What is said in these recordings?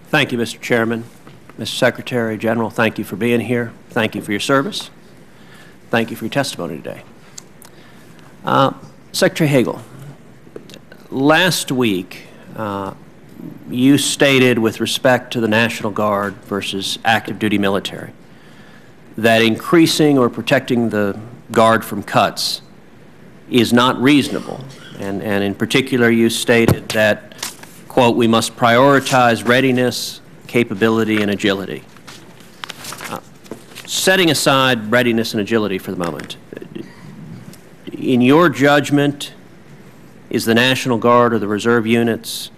Thank you, Mr. Chairman. Mr. Secretary General, thank you for being here. Thank you for your service. Thank you for your testimony today. Secretary Hagel, last week you stated with respect to the National Guard versus active duty military that increasing or protecting the Guard from cuts is not reasonable. And in particular, you stated that, quote, we must prioritize readiness, capability, and agility. Setting aside readiness and agility for the moment, in your judgment, is the National Guard or the reserve units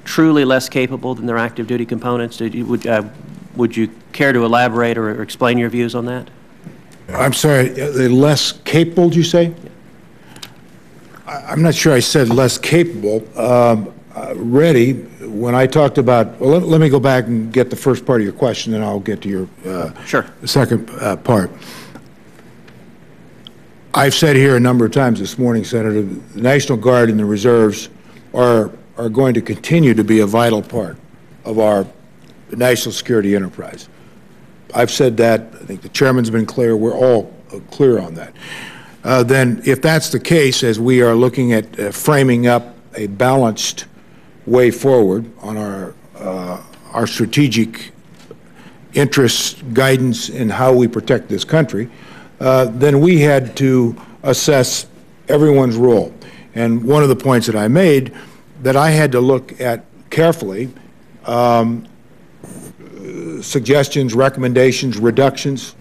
truly less capable than their active duty components? Would you care to elaborate or explain your views on that? I'm sorry, they're less capable, did you say? I'm not sure I said less capable. Ready, when I talked about, well, let me go back and get the first part of your question, and I'll get to your sure. second part. I've said here a number of times this morning, Senator, the National Guard and the reserves are going to continue to be a vital part of our national security enterprise. I've said that. I think the chairman's been clear. We're all clear on that. Then, if that's the case, as we are looking at framing up a balanced way forward on our strategic interests, guidance in how we protect this country, then we had to assess everyone's role. And one of the points that I made, that I had to look at carefully suggestions, recommendations, reductions,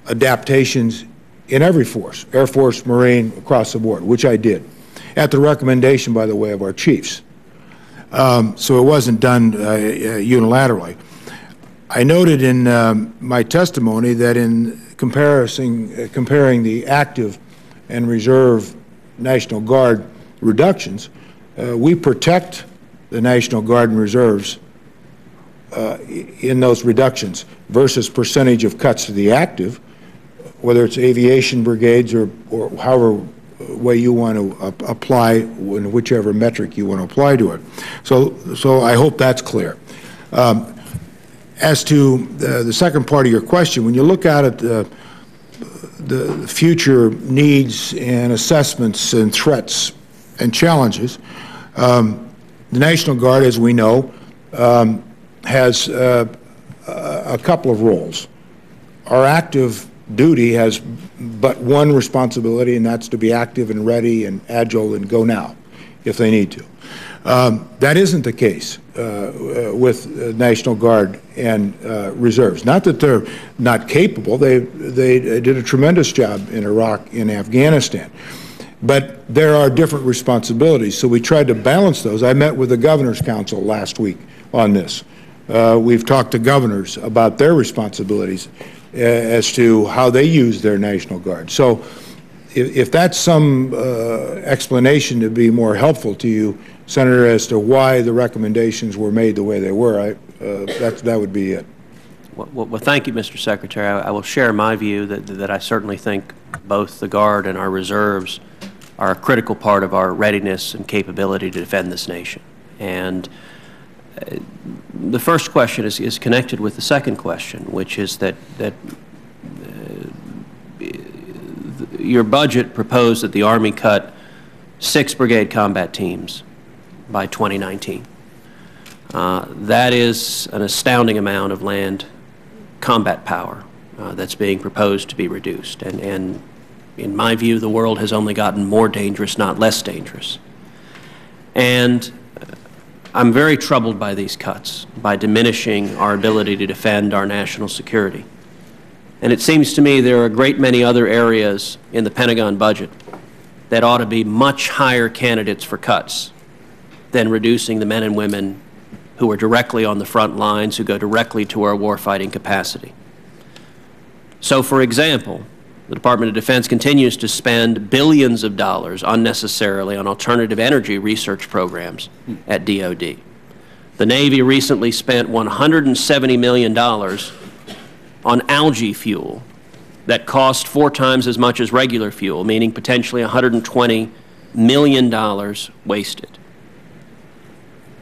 adaptations in every force, Air Force, Marine, across the board, which I did, at the recommendation, by the way, of our chiefs. So it wasn't done unilaterally. I noted in my testimony that in comparing the active and reserve National Guard reductions, we protect the National Guard and reserves in those reductions versus percentage of cuts to the active, whether it's aviation brigades or however way you want to apply, in whichever metric you want to apply to it. So I hope that's clear. As to the second part of your question, when you look out at the future needs and assessments and threats and challenges, the National Guard, as we know, has a couple of roles. Our active duty has but one responsibility, and that's to be active and ready and agile and go now if they need to. That isn't the case with National Guard and reserves. Not that they're not capable. They did a tremendous job in Iraq and Afghanistan. But there are different responsibilities, so we tried to balance those. I met with the Governor's Council last week on this. We've talked to governors about their responsibilities as to how they use their National Guard. So if that's some explanation to be more helpful to you, Senator, as to why the recommendations were made the way they were, that would be it. Well, thank you, Mr. Secretary. I will share my view that I certainly think both the Guard and our reserves are a critical part of our readiness and capability to defend this nation. And the first question is connected with the second question, which is that your budget proposed that the Army cut 6 brigade combat teams by 2019. That is an astounding amount of land combat power that's being proposed to be reduced. And in my view, the world has only gotten more dangerous, not less dangerous. And I'm very troubled by these cuts, by diminishing our ability to defend our national security. And it seems to me there are a great many other areas in the Pentagon budget that ought to be much higher candidates for cuts than reducing the men and women who are directly on the front lines, who go directly to our warfighting capacity. So, for example, the Department of Defense continues to spend billions of dollars unnecessarily on alternative energy research programs at DOD. The Navy recently spent $170 million on algae fuel that cost 4 times as much as regular fuel, meaning potentially $120 million wasted.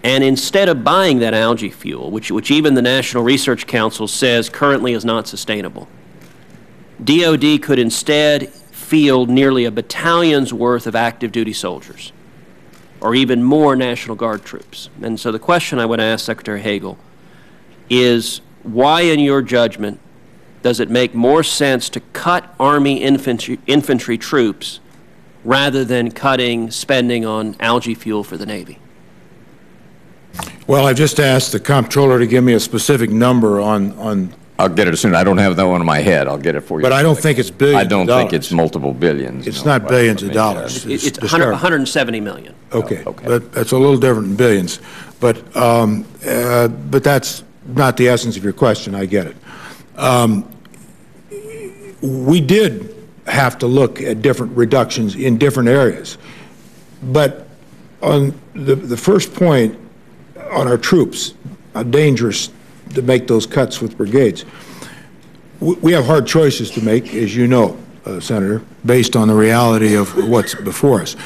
And instead of buying that algae fuel, which even the National Research Council says currently is not sustainable, DOD could instead field nearly a battalion's worth of active duty soldiers, or even more National Guard troops. And so the question I would ask Secretary Hagel is, why, in your judgment, does it make more sense to cut Army infantry troops rather than cutting spending on algae fuel for the Navy? Well, I've just asked the comptroller to give me a specific number on I'll get it as soon. I don't have that one in my head. I'll get it for you. but I don't think it's billions I don't of think dollars. it's multiple billions. It's no, not billions of I mean, dollars. It's to start. 170 million. Okay, Oh, okay. but that's a little different than billions. But that's not the essence of your question. I get it. We did have to look at different reductions in different areas. But on the first point, on our troops, how dangerous to make those cuts with brigades. We have hard choices to make, as you know, Senator, based on the reality of what's before us.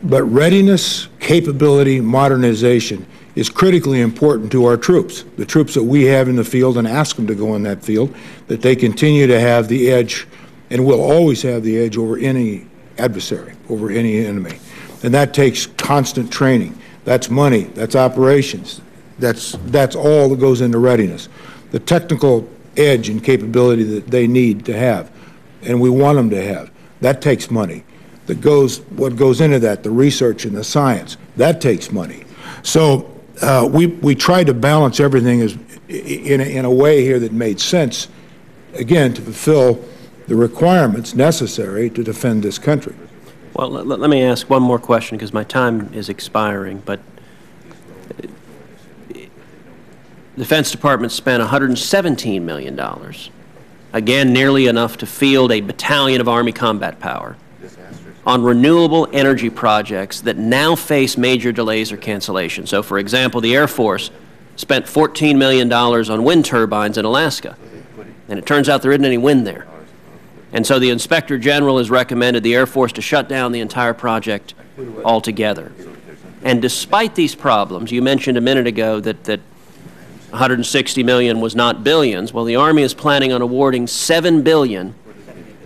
But readiness, capability, modernization is critically important to our troops, the troops that we have in the field and ask them to go in that field, that they continue to have the edge and will always have the edge over any adversary, over any enemy. And that takes constant training. That's money, that's operations, that's all that goes into readiness. The technical edge and capability that they need to have, and we want them to have, that takes money. What goes into that, the research and the science, that takes money. So we tried to balance everything in a way here that made sense, again, to fulfill the requirements necessary to defend this country. Well, let me ask one more question because my time is expiring, but the Defense Department spent $117 million, again, nearly enough to field a battalion of Army combat power on renewable energy projects that now face major delays or cancellations. So, for example, the Air Force spent $14 million on wind turbines in Alaska, and it turns out there isn't any wind there. And so the Inspector General has recommended the Air Force to shut down the entire project altogether. And despite these problems, you mentioned a minute ago that $160 million was not billions. Well, the Army is planning on awarding $7 billion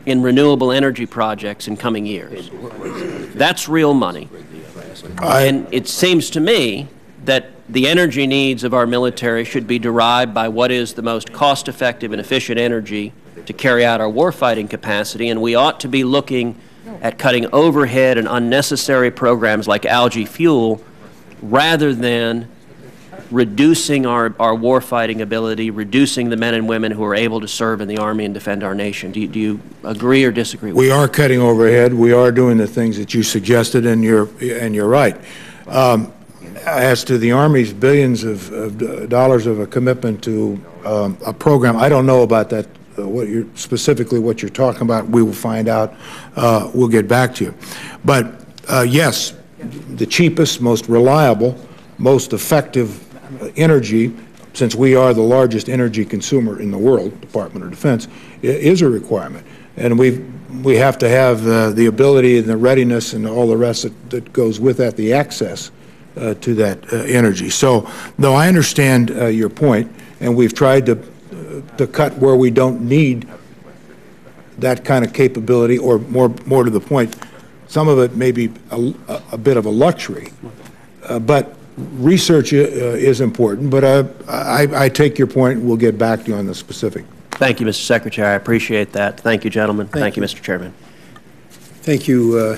in renewable energy projects in coming years. That's real money. And it seems to me that the energy needs of our military should be derived by what is the most cost-effective and efficient energy to carry out our warfighting capacity, and we ought to be looking at cutting overhead and unnecessary programs like algae fuel rather than reducing our warfighting ability, reducing the men and women who are able to serve in the Army and defend our nation. Do you agree or disagree with We are cutting overhead. We are doing the things that you suggested, and you're right. As to the Army's billions of dollars of a commitment to a program, I don't know about that. Specifically what you're talking about, we will find out. We'll get back to you. But yes, the cheapest, most reliable, most effective energy, since we are the largest energy consumer in the world, Department of Defense, is a requirement. And we have to have the ability and the readiness and all the rest that goes with that, the access to that energy. So, no, I understand your point, and we've tried to cut where we don't need that kind of capability, or more to the point, some of it may be a bit of a luxury. But research is important, but I take your point, and we'll get back to you on the specific. Thank you, Mr. Secretary. I appreciate that. Thank you, gentlemen. Thank you, Mr. Chairman. Thank you.